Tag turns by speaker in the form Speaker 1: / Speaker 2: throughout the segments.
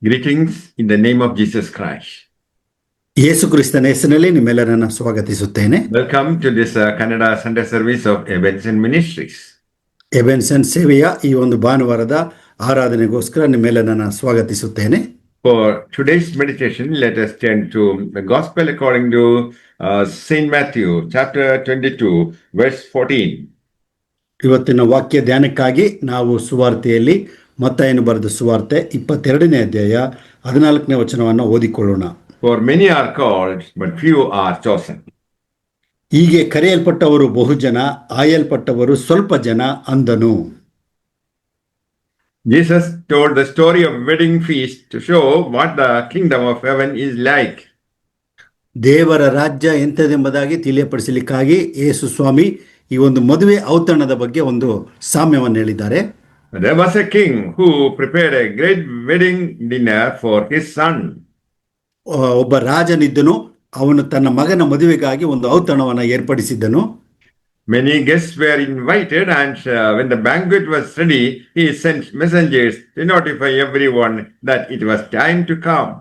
Speaker 1: Greetings in the name of Jesus Christ.
Speaker 2: ಯೇಸು ಕ್ರಿಸ್ತನ ಹೆಸರಿನಲ್ಲಿ ನಿಮ್ಮೆಲ್ಲರನ್ನ ಸ್ವಾಗತಿಸುತ್ತೇನೆ.
Speaker 1: Welcome to this Kannada Sunday service of Ebenezer Ministries.
Speaker 2: ಎಬೆನ್ಸನ್ ಸೇವೆಯ ಈ ಒಂದು ಭಾನುವಾರದ ಆರಾಧನೆಗೋಸ್ಕರ ನಿಮ್ಮೆಲ್ಲರನ್ನ ಸ್ವಾಗತಿಸುತ್ತೇನೆ.
Speaker 1: For today's meditation, let us turn to the Gospel according to St. Matthew, chapter 22, verse 14.
Speaker 2: ಇವತ್ತಿನ ವಾಕ್ಯ ಧ್ಯಾನಕ್ಕಾಗಿ ನಾವು ಸುವಾರ್ತೆಯಲ್ಲಿ ಮತ್ತಾಯನು ಬರೆದ ಸುವಾರ್ತೆ 22ನೇ ಅಧ್ಯಾಯ 14ನೇ ವಚನವನ್ನು ಓದಿಕೊಳ್ಳೋಣ.
Speaker 1: For many are called, but few are chosen.
Speaker 2: ಹೀಗೆ ಕರೆಯಲ್ಪಟ್ಟವರು ಬಹುಜನ, ಆಯಲ್ಪಟ್ಟವರು ಸ್ವಲ್ಪ ಜನ ಅಂದನು.
Speaker 1: Jesus told the story of wedding feast to show what the kingdom of heaven is like.
Speaker 2: ದೇವರ ರಾಜ್ಯ ಎಂಥದೆಂಬುದಾಗಿ ತಿಳಿಯಪಡಿಸಲಿಕ್ಕಾಗಿ ಯೇಸು ಸ್ವಾಮಿ ಈ ಒಂದು ಮದುವೆ ಔತಣದ ಬಗ್ಗೆ ಒಂದು ಸಾಮ್ಯವನ್ನು ಹೇಳಿದ್ದಾರೆ.
Speaker 1: There was a king who prepared a great wedding dinner for his son.
Speaker 2: ಒಬ್ಬ ರಾಜನಿದ್ದನು, ಅವನು ತನ್ನ ಮಗನ ಮದುವೆಗಾಗಿ ಒಂದು ಔತಣವನ್ನು ಏರ್ಪಡಿಸಿದ್ದನು.
Speaker 1: Many guests were invited, and when the banquet was ready, he sent messengers to notify everyone that it was time to come.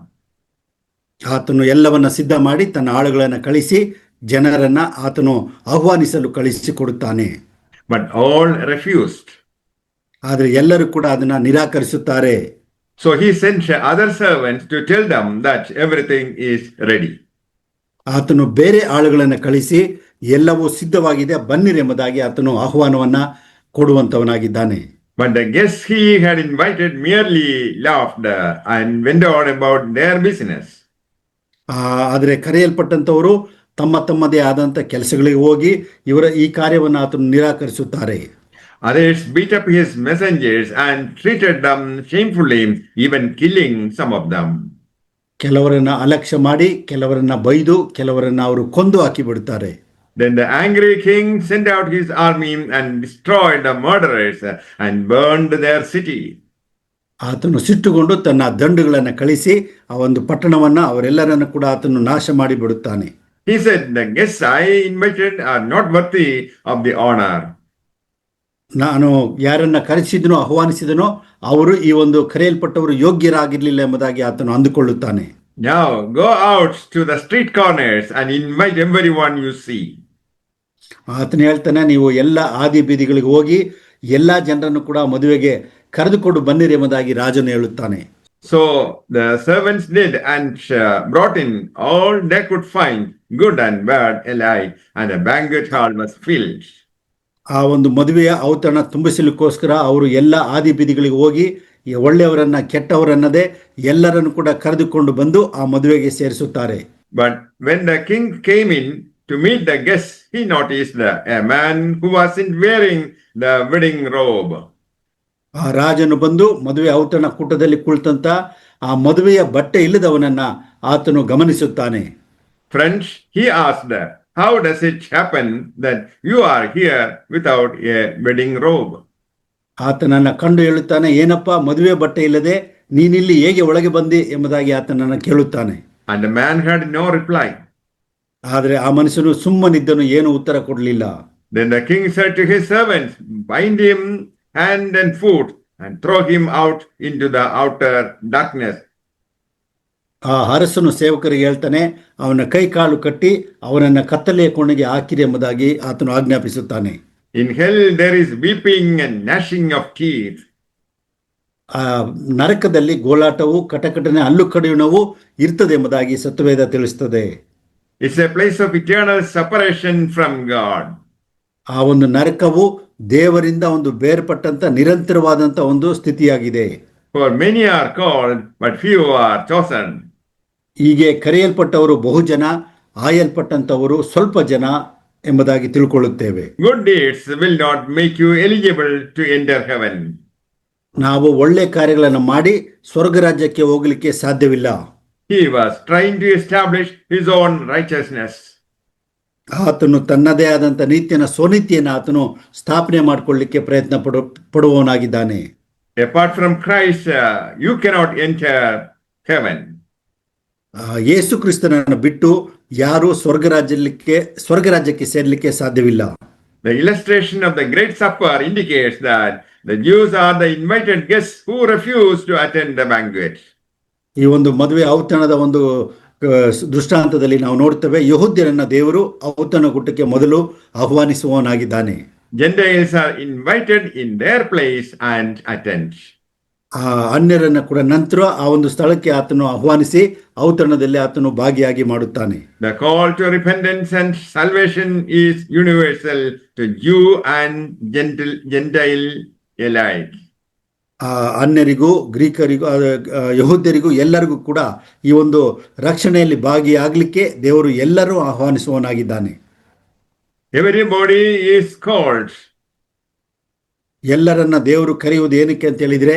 Speaker 2: ಆತನು ಎಲ್ಲವನ್ನ ಸಿದ್ಧ ಮಾಡಿ ತನ್ನ ಆಳುಗಳನ್ನು ಕಳಿಸಿ ಜನರನ್ನ ಆತನು ಆಹ್ವಾನಿಸಲು ಕಳಿಸಿಕೊಡುತ್ತಾನೆ.
Speaker 1: But all refused.
Speaker 2: ಆದರೆ ಎಲ್ಲರೂ ಕೂಡ ಅದನ್ನ ನಿರಾಕರಿಸುತ್ತಾರೆ.
Speaker 1: So he sent other servants to tell them that everything is ready.
Speaker 2: ಆತನು ಬೇರೆ ಆಳುಗಳನ್ನು ಕಳಿಸಿ ಎಲ್ಲವೂ ಸಿದ್ಧವಾಗಿದೆ, ಬನ್ನಿರೆಂಬುದಾಗಿ ಆತನು ಆಹ್ವಾನವನ್ನ ಕೊಡುವಂತವನಾಗಿದ್ದಾನೆ.
Speaker 1: But the guests he had invited merely laughed and went on about their business.
Speaker 2: ಆದರೆ ಕರೆಯಲ್ಪಟ್ಟಂತವರು ತಮ್ಮ ತಮ್ಮದೇ ಆದಂತ ಕೆಲಸಗಳಿಗೆ ಹೋಗಿ ಇವರ ಈ ಕಾರ್ಯವನ್ನು ಆತನು ನಿರಾಕರಿಸುತ್ತಾರೆ.
Speaker 1: Others beat up his messengers and treated them shamefully, even killing some of them.
Speaker 2: ಕೆಲವರನ್ನ ಅಲಕ್ಷ್ಯ ಮಾಡಿ, ಕೆಲವರನ್ನ ಬೈದು, ಕೆಲವರನ್ನ ಅವರು ಕೊಂದು ಹಾಕಿ ಬಿಡುತ್ತಾರೆ.
Speaker 1: Then the angry king sent out his army and destroyed the murderers and burned their city.
Speaker 2: ಆತನು ಸಿಟ್ಟುಗೊಂಡು ತನ್ನ ದಂಡುಗಳನ್ನು ಕಳಿಸಿ ಆ ಒಂದು ಪಟ್ಟಣವನ್ನ ಅವರೆಲ್ಲರನ್ನು ಕೂಡ ಆತನು ನಾಶ ಮಾಡಿ ಬಿಡುತ್ತಾನೆ.
Speaker 1: He said, the guests I invited are not worthy of the honor.
Speaker 2: ನಾನು ಯಾರನ್ನ ಕರೆಸಿದನೋ, ಆಹ್ವಾನಿಸಿದನೋ ಅವರು ಈ ಒಂದು ಕರೆಯಲ್ಪಟ್ಟವರು ಯೋಗ್ಯರಾಗಿರ್ಲಿಲ್ಲ ಎಂಬುದಾಗಿ ಆತನು ಅಂದುಕೊಳ್ಳುತ್ತಾನೆ.
Speaker 1: Now go out to the street corners and invite everyone you see.
Speaker 2: ಆತನು ಹೇಳ್ತಾನೆ, ನೀವು ಎಲ್ಲ ಆದಿ ಬೀದಿಗಳಿಗೆ ಹೋಗಿ ಎಲ್ಲಾ ಜನರನ್ನು ಕೂಡ ಮದುವೆಗೆ ಕರೆದುಕೊಂಡು ಬನ್ನಿರಿ ಎಂಬುದಾಗಿ ರಾಜನು ಹೇಳುತ್ತಾನೆ.
Speaker 1: So the servants did and brought in all they could find, good and bad alike, and the banquet hall was filled.
Speaker 2: ಆ ಒಂದು ಮದುವೆಯ ಔತಣ ತುಂಬಿಸಲಿಕ್ಕೋಸ್ಕರ ಅವರು ಎಲ್ಲ ಆದಿ ಬೀದಿಗಳಿಗೆ ಹೋಗಿ ಒಳ್ಳೆಯವರನ್ನ ಕೆಟ್ಟವರನ್ನದೇ ಎಲ್ಲರನ್ನು ಕೂಡ ಕರೆದುಕೊಂಡು ಬಂದು ಆ ಮದುವೆಗೆ ಸೇರಿಸುತ್ತಾರೆ.
Speaker 1: But when the king came in to meet the guests, he noticed a man who wasn't wearing the wedding robe.
Speaker 2: ಆ ರಾಜನು ಬಂದು ಮದುವೆ ಔತಣ ಕೂಟದಲ್ಲಿ ಕುಳಿತಂತ ಆ ಮದುವೆಯ ಬಟ್ಟೆ ಇಲ್ಲದವನನ್ನ ಆತನು ಗಮನಿಸುತ್ತಾನೆ.
Speaker 1: Friends, he asked, how does it happen that you are here without a wedding robe?
Speaker 2: ಆತನನ್ನ ಕಂಡು ಹೇಳುತ್ತಾನೆ, ಏನಪ್ಪ ಮದುವೆ ಬಟ್ಟೆ ಇಲ್ಲದೆ ನೀನಿಲ್ಲಿ ಹೇಗೆ ಒಳಗೆ ಬಂದಿ ಎಂಬುದಾಗಿ ಆತನನ್ನ ಕೇಳುತ್ತಾನೆ.
Speaker 1: And the man had no reply.
Speaker 2: ಆದರೆ ಆ ಮನುಷ್ಯನು ಸುಮ್ಮನಿದ್ದನು, ಏನು ಉತ್ತರ ಕೊಡಲಿಲ್ಲ.
Speaker 1: Then the king said to his servants, bind him hand and foot and throw him out into the outer darkness.
Speaker 2: ಆ ಅರಸನು ಸೇವಕರಿಗೆ ಹೇಳ್ತಾನೆ, ಅವನ ಕೈ ಕಾಲು ಕಟ್ಟಿ ಅವನನ್ನ ಕತ್ತಲೆಯ ಕೋಣೆಗೆ ಹಾಕಿರಿ ಎಂಬುದಾಗಿ ಆತನು ಆಜ್ಞಾಪಿಸುತ್ತಾನೆ.
Speaker 1: In hell there is weeping and gnashing of teeth.
Speaker 2: ಆ ನರಕದಲ್ಲಿ ಗೋಳಾಟವು, ಕಟಕಟನೆ, ಹಲ್ಲು ಕಡಿಯುಣವು ಇರ್ತದೆ ಎಂಬುದಾಗಿ ಸತ್ಯವೇದ ತಿಳಿಸುತ್ತದೆ.
Speaker 1: It's a place of eternal separation from God.
Speaker 2: ಆ ಒಂದು ನರಕವು ದೇವರಿಂದ ಒಂದು ಬೇರ್ಪಟ್ಟಂತ ನಿರಂತರವಾದಂತ ಒಂದು ಸ್ಥಿತಿಯಾಗಿದೆ.
Speaker 1: For many are called, but few are chosen.
Speaker 2: ಹೀಗೆ ಕರೆಯಲ್ಪಟ್ಟವರು ಬಹುಜನ, ಆಯಲ್ಪಟ್ಟಂತವರು ಸ್ವಲ್ಪ ಜನ ಎಂಬುದಾಗಿ ತಿಳ್ಕೊಳ್ಳುತ್ತೇವೆ.
Speaker 1: Good deeds will not make you eligible to enter heaven.
Speaker 2: ನಾವು ಒಳ್ಳೆ ಕಾರ್ಯಗಳನ್ನು ಮಾಡಿ ಸ್ವರ್ಗ ರಾಜ್ಯಕ್ಕೆ ಹೋಗಲಿಕ್ಕೆ ಸಾಧ್ಯವಿಲ್ಲ.
Speaker 1: He was trying to establish his own righteousness.
Speaker 2: ಆತನು ತನ್ನದೇ ಆದಂತ ನೀತಿಯನ್ನ, ಸ್ವನೀತಿಯನ್ನು ಆತನು ಸ್ಥಾಪನೆ ಮಾಡಿಕೊಳ್ಳಿಕ್ಕೆ ಪ್ರಯತ್ನ ಪಡುವವನಾಗಿದ್ದಾನೆ.
Speaker 1: Apart from Christ, you cannot enter heaven.
Speaker 2: ಯೇಸು ಕ್ರಿಸ್ತನನ್ನು ಬಿಟ್ಟು ಯಾರು ಸ್ವರ್ಗ ರಾಜ್ಯಕ್ಕೆ ಸೇರಲಿಕ್ಕೆ ಸಾಧ್ಯವಿಲ್ಲ.
Speaker 1: The illustration of the Great Supper indicates that the Jews are the invited guests who refuse to attend the banquet.
Speaker 2: ಈ ಒಂದು ಮದುವೆ ಔತಣದ ಒಂದು ದೃಷ್ಟಾಂತದಲ್ಲಿ ನಾವು ನೋಡ್ತೇವೆ, ಯಹೂದ್ಯರನ್ನ ದೇವರು ಔತಣ ಕೂಟಕ್ಕೆ ಮೊದಲು ಆಹ್ವಾನಿಸುವವನಾಗಿದ್ದಾನೆ.
Speaker 1: Gentiles are invited in their place and attend.
Speaker 2: ಆ ಅನ್ಯರನ್ನ ಕೂಡ ನಂತರ ಆ ಒಂದು ಸ್ಥಳಕ್ಕೆ ಆತನು ಆಹ್ವಾನಿಸಿ ಔತಣದಲ್ಲಿ ಆತನು ಭಾಗಿಯಾಗಿ ಮಾಡುತ್ತಾನೆ.
Speaker 1: The call to repentance and salvation is universal to Jew and Gentile alike.
Speaker 2: ಅನ್ಯರಿಗೂ ಗ್ರೀಕರಿಗೂ ಯಹೂದ್ಯರಿಗೂ ಎಲ್ಲರಿಗೂ ಕೂಡ ಈ ಒಂದು ರಕ್ಷಣೆಯಲ್ಲಿ ಭಾಗಿಯಾಗಲಿಕ್ಕೆ ದೇವರು ಎಲ್ಲರೂ ಆಹ್ವಾನಿಸುವವನಾಗಿದ್ದಾನೆ.
Speaker 1: Everybody is called.
Speaker 2: ಎಲ್ಲರನ್ನ ದೇವರು ಕರೆಯುವುದು ಏನಕ್ಕೆ ಅಂತ ಹೇಳಿದ್ರೆ,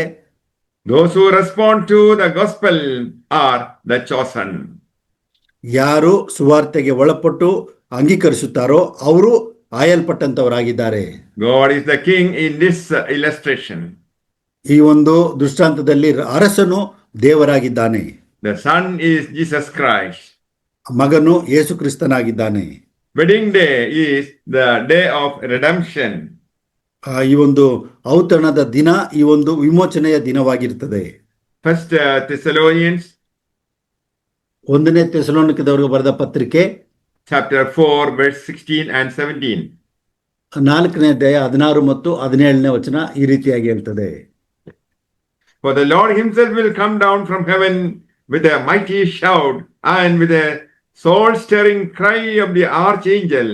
Speaker 1: those who respond to the gospel are the chosen.
Speaker 2: ಯಾರು ಸುವಾರ್ತೆಗೆ ಒಳಪಟ್ಟು ಅಂಗೀಕರಿಸುತ್ತಾರೋ ಅವರು ಆಯಲ್ಪಟ್ಟಂತವರಾಗಿದ್ದಾರೆ.
Speaker 1: God is the king in this illustration.
Speaker 2: ಈ ಒಂದು ದೃಷ್ಟಾಂತದಲ್ಲಿ ಅರಸನು ದೇವರಾಗಿದ್ದಾನೆ.
Speaker 1: The son is Jesus Christ.
Speaker 2: ಮಗನು ಯೇಸು ಕ್ರಿಸ್ತನಾಗಿದ್ದಾನೆ.
Speaker 1: Wedding day is the day of redemption.
Speaker 2: ಈ ಒಂದು ಔತಣದ ದಿನ ಈ ಒಂದು ವಿಮೋಚನೆಯ ದಿನವಾಗಿರ್ತದೆ.
Speaker 1: First Thessalonians,
Speaker 2: ಒಂದನೇ ಥೆಸಲೋನಿಕದವರಿಗೆ ಬರೆದ ಪತ್ರಿಕೆ
Speaker 1: chapter 4 verse 16 and 17.
Speaker 2: 4ನೇ ಅಧ್ಯಾಯ 16 ಮತ್ತು 17ನೇ ವಚನ ಈ ರೀತಿಯಾಗಿ ಹೇಳ್ತದೆ.
Speaker 1: For the Lord himself will come down from heaven with a mighty shout and with a soul-stirring cry of the archangel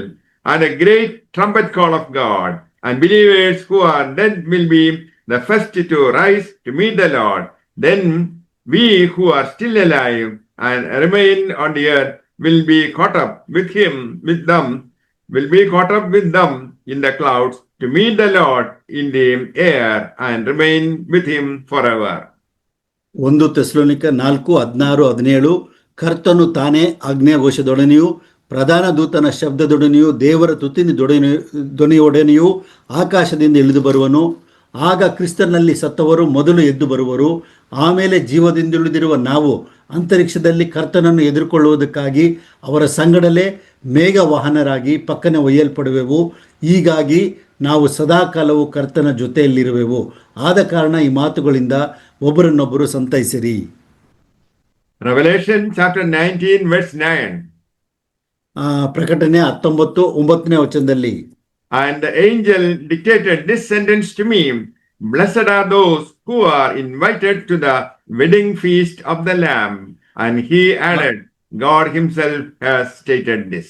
Speaker 1: and a great trumpet call of God, and believers who are dead will be the first to rise to meet the Lord. Then we who are still alive and remain on the earth will be caught up with them in the clouds to meet the Lord in the air and remain with him forever.
Speaker 2: 1 Thessalonica 4:16-17 ಕರ್ತನು ತಾನೇ ಆಜ್ಞಾಘೋಷದೊಡನೆಯೂ ಪ್ರಧಾನ ದೂತನ ಶಬ್ದದೊಡನೆಯೂ ದೇವರ ತುತ್ತಿನ ಧ್ವನಿಯೊಡನೆಯೂ ಆಕಾಶದಿಂದ ಇಳಿದು ಬರುವನು. ಆಗ ಕ್ರಿಸ್ತನಲ್ಲಿ ಸತ್ತವರು ಮೊದಲು ಎದ್ದು ಬರುವರು. ಆಮೇಲೆ ಜೀವದಿಂದುಳಿದಿರುವ ನಾವು ಅಂತರಿಕ್ಷದಲ್ಲಿ ಕರ್ತನನ್ನು ಎದುರುಕೊಳ್ಳುವುದಕ್ಕಾಗಿ ಅವರ ಸಂಗಡಲೇ ಮೇಘವಾಹನರಾಗಿ ಪಕ್ಕನೆ ಒಯ್ಯಲ್ಪಡುವೆವು. ಹೀಗಾಗಿ ನಾವು ಸದಾಕಾಲವು ಕರ್ತನ ಜೊತೆಯಲ್ಲಿರುವೆವು. ಆದ ಕಾರಣ ಈ ಮಾತುಗಳಿಂದ ಒಬ್ಬರನ್ನೊಬ್ಬರು ಸಂತೈಸಿರಿ.
Speaker 1: Revelation chapter 19 verse 9.
Speaker 2: ಪ್ರಕಟಣೆ 19:9ನೇ ವಚನದಲ್ಲಿ,
Speaker 1: and the angel dictated this sentence to me: blessed are those who are invited to the wedding feast of the Lamb. And he added, God himself has stated this.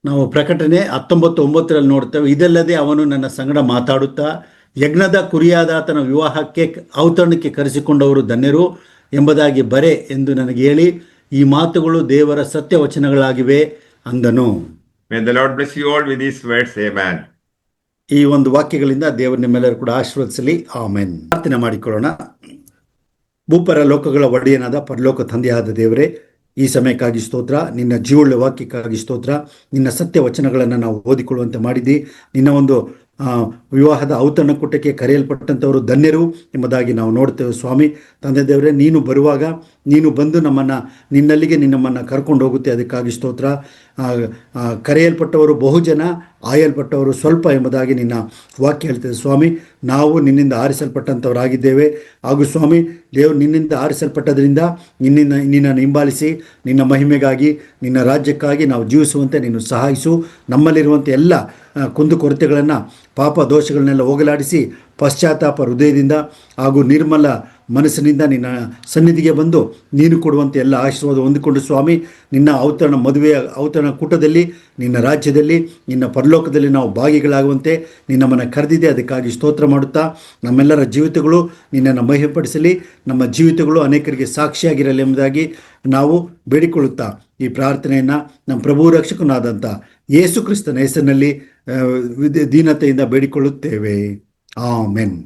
Speaker 2: ನಾವು ಪ್ರಕಟಣೆ 19:9ರಲ್ಲಿ ನೋಡ್ತೇವೆ, ಇದಲ್ಲದೆ ಅವನು ನನ್ನ ಸಂಗಡ ಮಾತಾಡುತ್ತಾ ಯಜ್ಞದ ಕುರಿಯಾದ ಆತನ ವಿವಾಹಕ್ಕೆ ಔತಣಕ್ಕೆ ಕರೆಸಿಕೊಂಡವರು ಧನ್ಯರು ಎಂಬುದಾಗಿ ಬರೆ ಎಂದು ನನಗೆ ಹೇಳಿ, ಈ ಮಾತುಗಳು ದೇವರ ಸತ್ಯವಚನಗಳಾಗಿವೆ ಅಂದನು.
Speaker 1: May the Lord bless you all with these words. Amen.
Speaker 2: ಈ ಒಂದು ವಾಕ್ಯಗಳಿಂದ ದೇವರು ನಿಮ್ಮೆಲ್ಲರೂ ಕೂಡ ಆಶೀರ್ವದಿಸಲಿ. ಆಮೆನ್. ಪ್ರಾರ್ಥನೆ ಮಾಡಿಕೊಳ್ಳೋಣ. ಭೂಪರ ಲೋಕಗಳ ಒಡೆಯನಾದ ಪರಲೋಕ ತಂದೆಯಾದ ದೇವರೇ, ಈ ಸಮಯಕ್ಕಾಗಿ ಸ್ತೋತ್ರ. ನಿನ್ನ ಜೀವಳ ವಾಕ್ಯಕ್ಕಾಗಿ ಸ್ತೋತ್ರ. ನಿನ್ನ ಸತ್ಯ ವಚನಗಳನ್ನು ನಾವು ಓದಿಕೊಳ್ಳುವಂತೆ ಮಾಡಿದ್ದಿ. ನಿನ್ನ ಒಂದು ವಿವಾಹದ ಔತಣ ಕೂಟಕ್ಕೆ ಕರೆಯಲ್ಪಟ್ಟಂಥವರು ಧನ್ಯರು ಎಂಬುದಾಗಿ ನಾವು ನೋಡ್ತೇವೆ ಸ್ವಾಮಿ. ತಂದೆ ದೇವರೇ, ನೀನು ಬರುವಾಗ ನೀನು ಬಂದು ನಿನ್ನಲ್ಲಿಗೆ ನಮ್ಮನ್ನು ಕರ್ಕೊಂಡು ಹೋಗುತ್ತೆ. ಅದಕ್ಕಾಗಿ ಸ್ತೋತ್ರ. ಕರೆಯಲ್ಪಟ್ಟವರು ಬಹುಜನ, ಆಯಲ್ಪಟ್ಟವರು ಸ್ವಲ್ಪ ಎಂಬುದಾಗಿ ನಿನ್ನ ವಾಕ್ಯ ಹೇಳ್ತದೆ ಸ್ವಾಮಿ. ನಾವು ನಿನ್ನಿಂದ ಆರಿಸಲ್ಪಟ್ಟಂಥವರಾಗಿದ್ದೇವೆ. ಹಾಗೂ ಸ್ವಾಮಿ ದೇವರು ನಿನ್ನಿಂದ ಆರಿಸಲ್ಪಟ್ಟದ್ರಿಂದ ನಿನ್ನನ್ನು ಹಿಂಬಾಲಿಸಿ ನಿನ್ನ ಮಹಿಮೆಗಾಗಿ ನಿನ್ನ ರಾಜ್ಯಕ್ಕಾಗಿ ನಾವು ಜೀವಿಸುವಂತೆ ನೀನು ಸಹಾಯಿಸು. ನಮ್ಮಲ್ಲಿರುವಂಥ ಎಲ್ಲ ಕುಂದುಕೊರತೆಗಳನ್ನು, ಪಾಪ ದೋಷಗಳನ್ನೆಲ್ಲ ಹೋಗಲಾಡಿಸಿ ಪಶ್ಚಾತ್ತಾಪ ಹೃದಯದಿಂದ ಹಾಗೂ ನಿರ್ಮಲ ಮನಸ್ಸಿನಿಂದ ನಿನ್ನ ಸನ್ನಿಧಿಗೆ ಬಂದು ನೀನು ಕೊಡುವಂಥ ಎಲ್ಲ ಆಶೀರ್ವಾದ ಹೊಂದಿಕೊಂಡು ಸ್ವಾಮಿ, ನಿನ್ನ ಮದುವೆಯ ಔತಣ ಕೂಟದಲ್ಲಿ, ನಿನ್ನ ರಾಜ್ಯದಲ್ಲಿ, ನಿನ್ನ ಪರಲೋಕದಲ್ಲಿ ನಾವು ಭಾಗಿಗಳಾಗುವಂತೆ ನಿನ್ನಮ್ಮನ್ನು ಕರೆದಿದೆ. ಅದಕ್ಕಾಗಿ ಸ್ತೋತ್ರ ಮಾಡುತ್ತಾ ನಮ್ಮೆಲ್ಲರ ಜೀವಿತಗಳು ನಿನ್ನನ್ನು ಮಹಿಮೆಪಡಿಸಲಿ, ನಮ್ಮ ಜೀವಿತಗಳು ಅನೇಕರಿಗೆ ಸಾಕ್ಷಿಯಾಗಿರಲಿ ಎಂಬುದಾಗಿ ನಾವು ಬೇಡಿಕೊಳ್ಳುತ್ತಾ ಈ ಪ್ರಾರ್ಥನೆಯನ್ನು ನಮ್ಮ ಪ್ರಭು ರಕ್ಷಕನಾದಂಥ ಯೇಸು ಕ್ರಿಸ್ತನ ಹೆಸರಿನಲ್ಲಿ ದೀನತೆಯಿಂದ ಬೇಡಿಕೊಳ್ಳುತ್ತೇವೆ. ಆಮೆನ್.